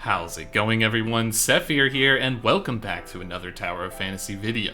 How's it going, everyone? Sethphir here, and welcome back to another Tower of Fantasy video.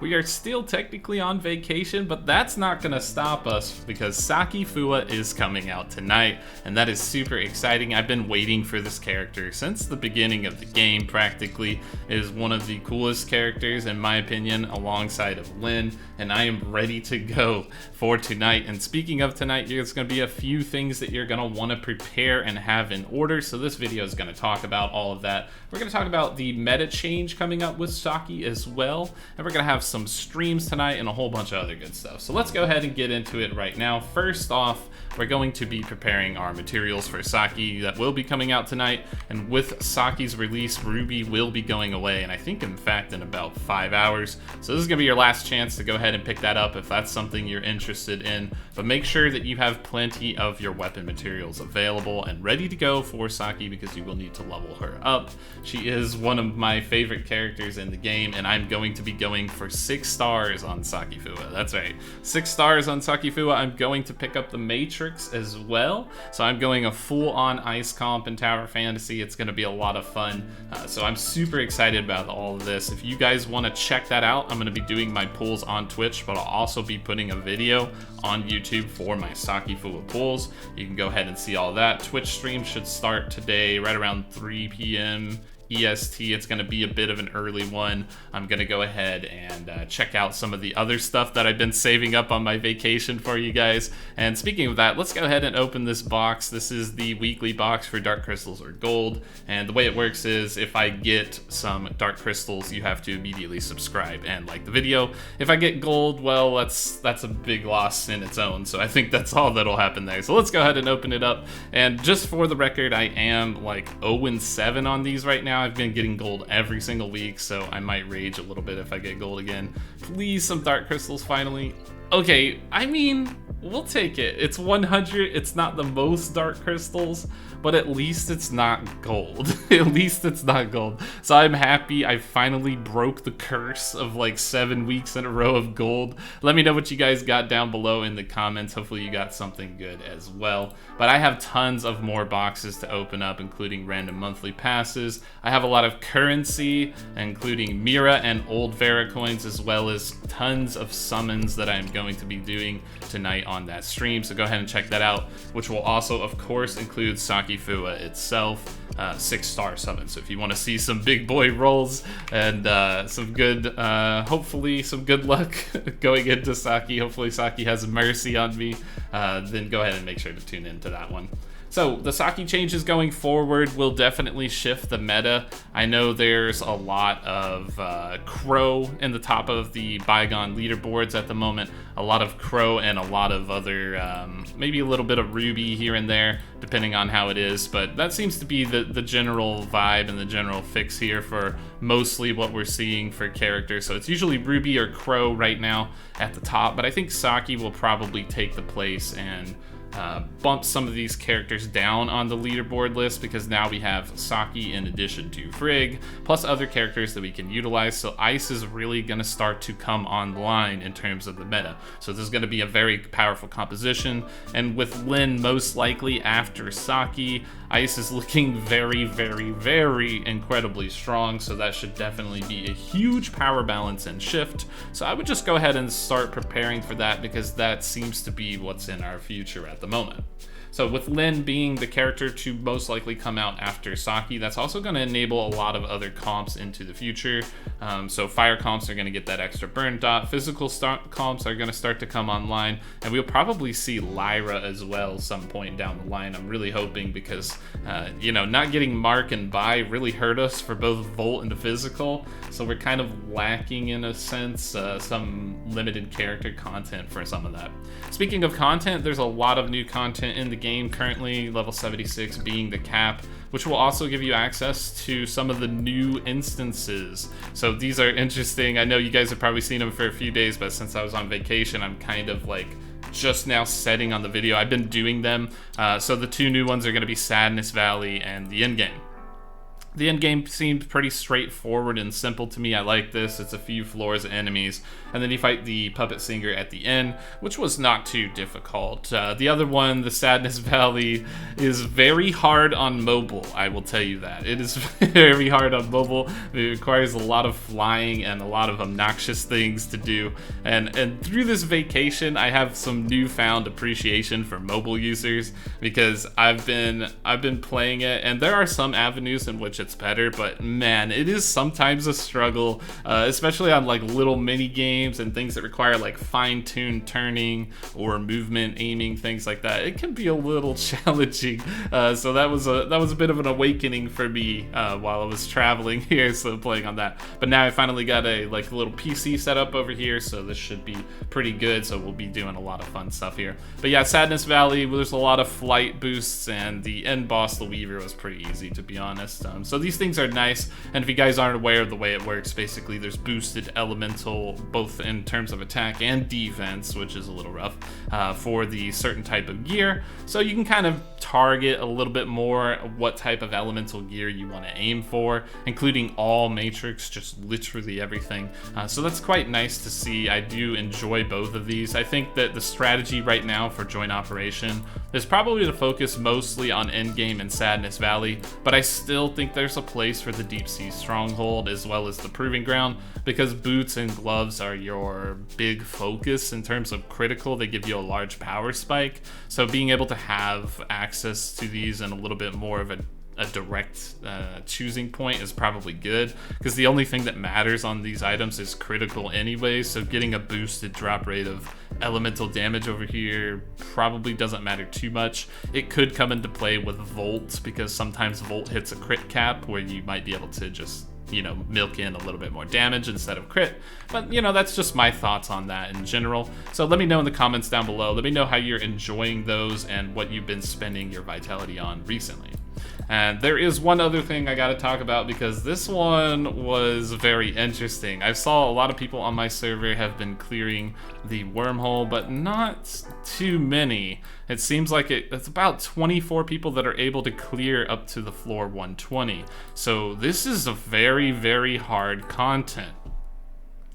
We are still technically on vacation, but that's not gonna stop us because Saki Fuwa is coming out tonight, and that is super exciting. I've been waiting for this character since the beginning of the game, practically. It is one of the coolest characters, in my opinion, alongside of Lyn, and I am ready to go for tonight. And speaking of tonight, there's gonna be a few things that you're gonna wanna prepare and have in order, so this video is gonna talk about all of that. We're gonna talk about the meta change coming up with Saki as well, and we're gonna have some streams tonight and a whole bunch of other good stuff. So let's go ahead and get into it right now. First off, we're going to be preparing our materials for Saki that will be coming out tonight, and with Saki's release, Ruby will be going away, and I think in fact in about 5 hours. So this is gonna be your last chance to go ahead and pick that up if that's something you're interested in, but make sure that you have plenty of your weapon materials available and ready to go for Saki because you will need to level her up. She is one of my favorite characters in the game, and I'm going to be going for 6 stars on Saki Fuwa. That's right, 6 stars on Saki Fuwa. I'm going to pick up the Matrices as well, so I'm going a full-on ice comp in Tower Fantasy. It's going to be a lot of fun, so I'm super excited about all of this. If you guys want to check that out, I'm going to be doing my pulls on Twitch, but I'll also be putting a video on YouTube for my Saki Fuwa pulls. You can go ahead and see all that. Twitch stream should start today right around 3 p.m. EST. It's going to be a bit of an early one. I'm going to go ahead and check out some of the other stuff that I've been saving up on my vacation for you guys. And speaking of that, let's go ahead and open this box. This is the weekly box for Dark Crystals or Gold. And the way it works is if I get some Dark Crystals, you have to immediately subscribe and like the video. If I get Gold, well, that's a big loss in its own. So I think that's all that'll happen there. So let's go ahead and open it up. And just for the record, I am like 0-7 on these right now. I've been getting gold every single week, so I might rage a little bit if I get gold again. Please, some Dark Crystals finally. Okay, I mean, we'll take it. It's 100. It's not the most Dark Crystals, but at least it's not gold. At least it's not gold. So I'm happy I finally broke the curse of like 7 weeks in a row of gold. Let me know what you guys got down below in the comments. Hopefully you got something good as well. But I have tons of more boxes to open up, including random monthly passes. I have a lot of currency, including Mira and old Vera coins, as well as tons of summons that I'm going to be doing tonight on that stream. So go ahead and check that out, which will also, of course, include Saki Fuwa itself, 6-star summon. So if you want to see some big boy rolls and some good, hopefully some good luck going into Saki, hopefully Saki has mercy on me, then go ahead and make sure to tune into that one. So the Saki changes going forward will definitely shift the meta. I know there's a lot of Crow in the top of the Bygone leaderboards at the moment. A lot of Crow and a lot of other, maybe a little bit of Ruby here and there, depending on how it is. But that seems to be the general vibe and the general fix here for mostly what we're seeing for characters. So it's usually Ruby or Crow right now at the top, but I think Saki will probably take the place and bump some of these characters down on the leaderboard list, because now we have Saki in addition to Frigg, plus other characters that we can utilize. So Ice is really going to start to come online in terms of the meta. So this is going to be a very powerful composition, and with Lyn most likely after Saki, Ice is looking very, very, very incredibly strong, so that should definitely be a huge power balance and shift. So I would just go ahead and start preparing for that, because that seems to be what's in our future at the moment. So with Lyn being the character to most likely come out after Saki, that's also going to enable a lot of other comps into the future. So fire comps are going to get that extra burn dot. Physical comps are going to start to come online, and we'll probably see Lyra as well some point down the line. I'm really hoping, because you know, not getting Mark and Buy really hurt us for both Volt and the physical. So we're kind of lacking, in a sense, some limited character content for some of that. Speaking of content, there's a lot of new content in the game currently, level 76 being the cap, which will also give you access to some of the new instances. So these are interesting. I know you guys have probably seen them for a few days, but since I was on vacation, I'm kind of like just now setting on the video. I've been doing them. So the 2 new ones are going to be Sadness Valley and the Endgame. The end game seemed pretty straightforward and simple to me. I like this. It's a few floors of enemies, and then you fight the puppet singer at the end, which was not too difficult. The other one, the Sadness Valley, is very hard on mobile, I will tell you that. It is very hard on mobile. It requires a lot of flying and a lot of obnoxious things to do. And through this vacation, I have some newfound appreciation for mobile users, because I've been playing it, and there are some avenues in which it's better, but man, it is sometimes a struggle, especially on like little mini games and things that require like fine-tuned turning or movement, aiming, things like that. It can be a little challenging. So that was a bit of an awakening for me while I was traveling here, so playing on that. But now I finally got a like little PC set up over here, so this should be pretty good. So we'll be doing a lot of fun stuff here. But yeah, Sadness Valley, there's a lot of flight boosts, and the end boss, the Weaver, was pretty easy, to be honest. So these things are nice, and if you guys aren't aware of the way it works, basically there's boosted elemental, both in terms of attack and defense, which is a little rough, for the certain type of gear. So you can kind of target a little bit more what type of elemental gear you want to aim for, including all matrix, just literally everything. So that's quite nice to see. I do enjoy both of these. I think that the strategy right now for Joint Operation is probably to focus mostly on Endgame and Sadness Valley, but I still think there's a place for the Deep Sea Stronghold as well as the Proving Ground, because boots and gloves are your big focus in terms of critical. They give you a large power spike, so being able to have access to these and a little bit more of a direct choosing point is probably good, because the only thing that matters on these items is critical anyway, so getting a boosted drop rate of elemental damage over here probably doesn't matter too much. It could come into play with Volt, because sometimes Volt hits a crit cap where you might be able to just, you know, milk in a little bit more damage instead of crit. But, you know, that's just my thoughts on that in general. So let me know in the comments down below. Let me know how you're enjoying those and what you've been spending your vitality on recently. And there is one other thing I gotta talk about, because this one was very interesting. I saw a lot of people on my server have been clearing the wormhole, but not too many. It seems like it's about 24 people that are able to clear up to the floor 120. So this is a very, very hard content.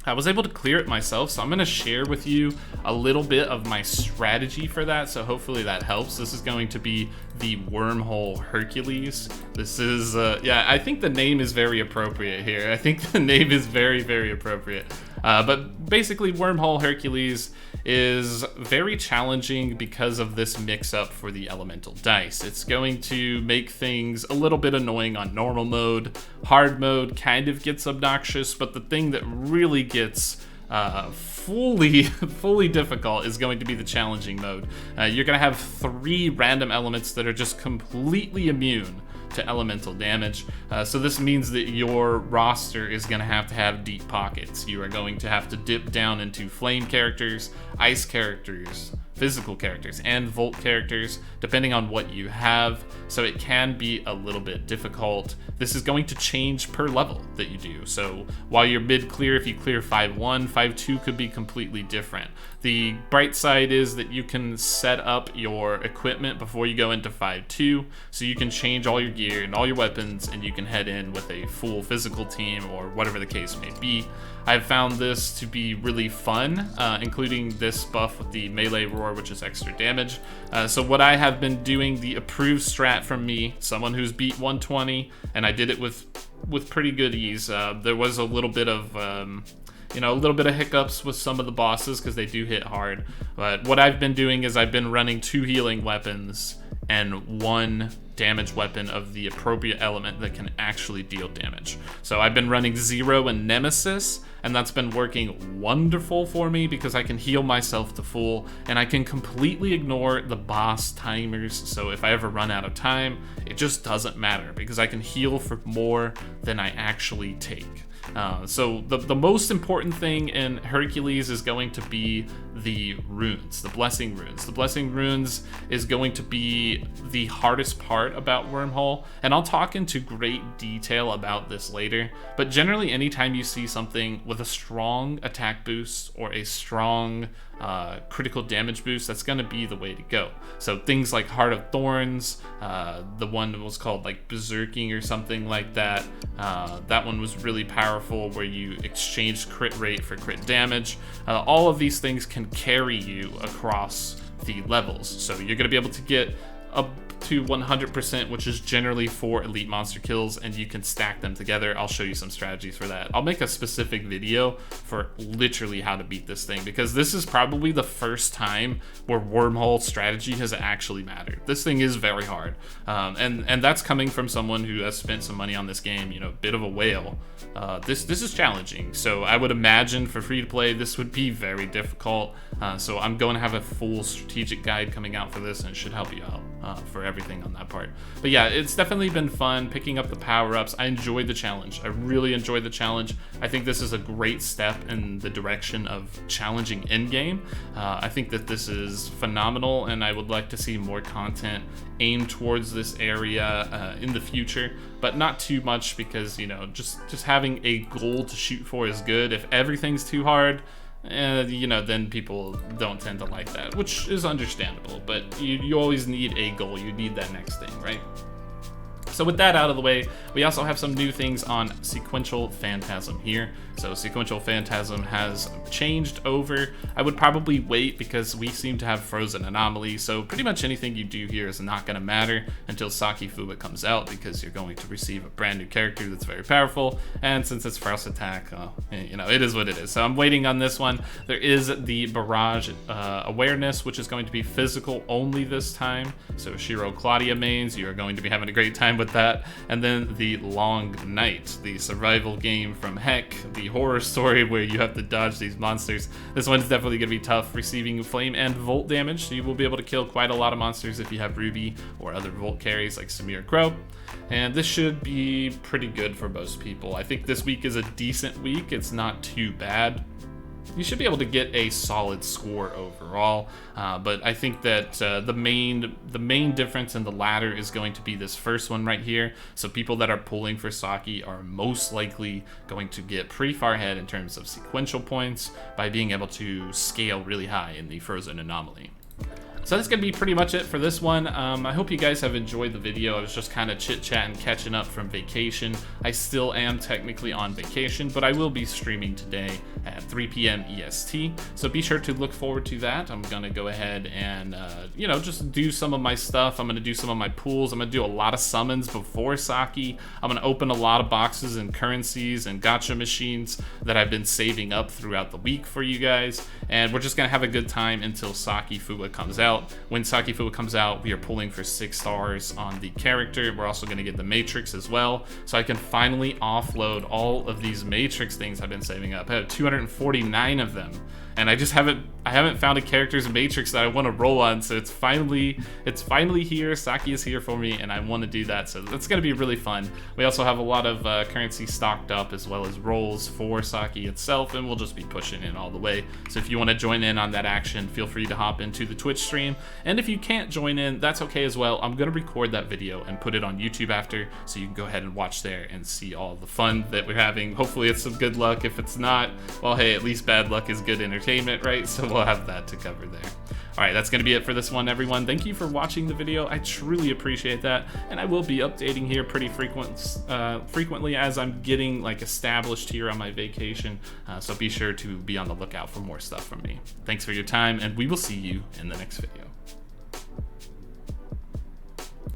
I was able to clear it myself, so I'm going to share with you a little bit of my strategy for that, so hopefully that helps. This is going to be the Wormhole Hercules. This is, yeah, I think the name is very appropriate here. I think the name is very, very appropriate. But basically, Wormhole Hercules is very challenging because of this mix-up for the elemental dice. It's going to make things a little bit annoying on normal mode. Hard mode kind of gets obnoxious, but the thing that really gets fully difficult is going to be the challenging mode. You're going to have 3 random elements that are just completely immune to elemental damage. So this means that your roster is going to have deep pockets. You are going to have to dip down into flame characters, ice characters, physical characters, and Volt characters, depending on what you have. So it can be a little bit difficult. This is going to change per level that you do. So while you're mid-clear, if you clear 5-1, 5-2 could be completely different. The bright side is that you can set up your equipment before you go into 5-2, so you can change all your gear and all your weapons, and you can head in with a full physical team or whatever the case may be. I've found this to be really fun, including this buff with the melee roar, which is extra damage. So what I have been doing, the approved strat from me, someone who's beat 120, and I did it with pretty good ease. There was a little bit of you know, a little bit of hiccups with some of the bosses because they do hit hard. But what I've been doing is I've been running 2 healing weapons and 1 damage weapon of the appropriate element that can actually deal damage. So I've been running Zero and Nemesis, and that's been working wonderful for me because I can heal myself to full, and I can completely ignore the boss timers. So if I ever run out of time, it just doesn't matter because I can heal for more than I actually take. So the most important thing in Hercules is going to be the runes, the blessing runes. The blessing runes is going to be the hardest part about Wormhole, and I'll talk into great detail about this later, but generally anytime you see something with a strong attack boost or a strong critical damage boost, that's going to be the way to go. So things like Heart of Thorns, the one was called like Berserking or something like that. That one was really powerful, where you exchanged crit rate for crit damage. All of these things can carry you across the levels. So you're going to be able to get up to 100%, which is generally 4 elite monster kills, and you can stack them together. I'll show you some strategies for that. I'll make a specific video for literally how to beat this thing, because this is probably the first time where Wormhole strategy has actually mattered. This thing is very hard, and that's coming from someone who has spent some money on this game, you know, a bit of a whale. This is challenging, so I would imagine for free to play this would be very difficult. So I'm going to have a full strategic guide coming out for this, and it should help you out for everything on that part. But yeah, it's definitely been fun picking up the power-ups. I enjoyed the challenge. I really enjoyed the challenge. I think this is a great step in the direction of challenging Endgame. I think that this is phenomenal, and I would like to see more content aimed towards this area in the future, but not too much, because, you know, just having a goal to shoot for is good. If everything's too hard, you know, then people don't tend to like that, which is understandable, but you always need a goal. You need that next thing, right? So with that out of the way, we also have some new things on Sequential Phantasm here. So Sequential Phantasm has changed over. I would probably wait, because we seem to have frozen anomaly, so pretty much anything you do here is not going to matter until Saki Fuwa comes out, because you're going to receive a brand new character that's very powerful, and since it's frost attack, you know, it is what it is. So I'm waiting on this one. There is the Barrage Awareness, which is going to be physical only this time. So Shiro Claudia mains, you're going to be having a great time with that. And then the Long Night, the survival game from Heck, the horror story where you have to dodge these monsters. This one's definitely going to be tough, receiving flame and volt damage, so you will be able to kill quite a lot of monsters if you have Ruby or other volt carries like Samir Crow. And this should be pretty good for most people. I think this week is a decent week. It's not too bad. You should be able to get a solid score overall, but I think that the main difference in the ladder is going to be this first one right here. So people that are pulling for Saki are most likely going to get pretty far ahead in terms of sequential points by being able to scale really high in the Frozen Anomaly. So that's going to be pretty much it for this one. I hope you guys have enjoyed the video. I was just kind of chit-chatting, catching up from vacation. I still am technically on vacation, but I will be streaming today at 3 p.m. EST. So be sure to look forward to that. I'm going to go ahead and, you know, just do some of my stuff. I'm going to do some of my pools. I'm going to do a lot of summons before Saki. I'm going to open a lot of boxes and currencies and gacha machines that I've been saving up throughout the week for you guys. And we're just going to have a good time until Saki Fuwa comes out. When Saki Fuwa comes out, we are pulling for 6 stars on the character. We're also going to get the Matrix as well, so I can finally offload all of these Matrix things I've been saving up. I have 249 of them, and I haven't found a character's Matrix that I want to roll on, so it's finally here. Saki is here for me, and I want to do that, so that's going to be really fun. We also have a lot of currency stocked up, as well as rolls for Saki itself, and we'll just be pushing in all the way. So if you want to join in on that action, feel free to hop into the Twitch stream, and if you can't join in, that's okay as well. I'm going to record that video and put it on YouTube after, so you can go ahead and watch there and see all the fun that we're having. Hopefully it's some good luck. If it's not, well, hey, at least bad luck is good entertainment, right? So we'll have that to cover there. All right, that's going to be it for this one, everyone. Thank you for watching the video. I truly appreciate that, and I will be updating here pretty frequently as I'm getting like established here on my vacation. So be sure to be on the lookout for more stuff from me. Thanks for your time, and we will see you in the next video.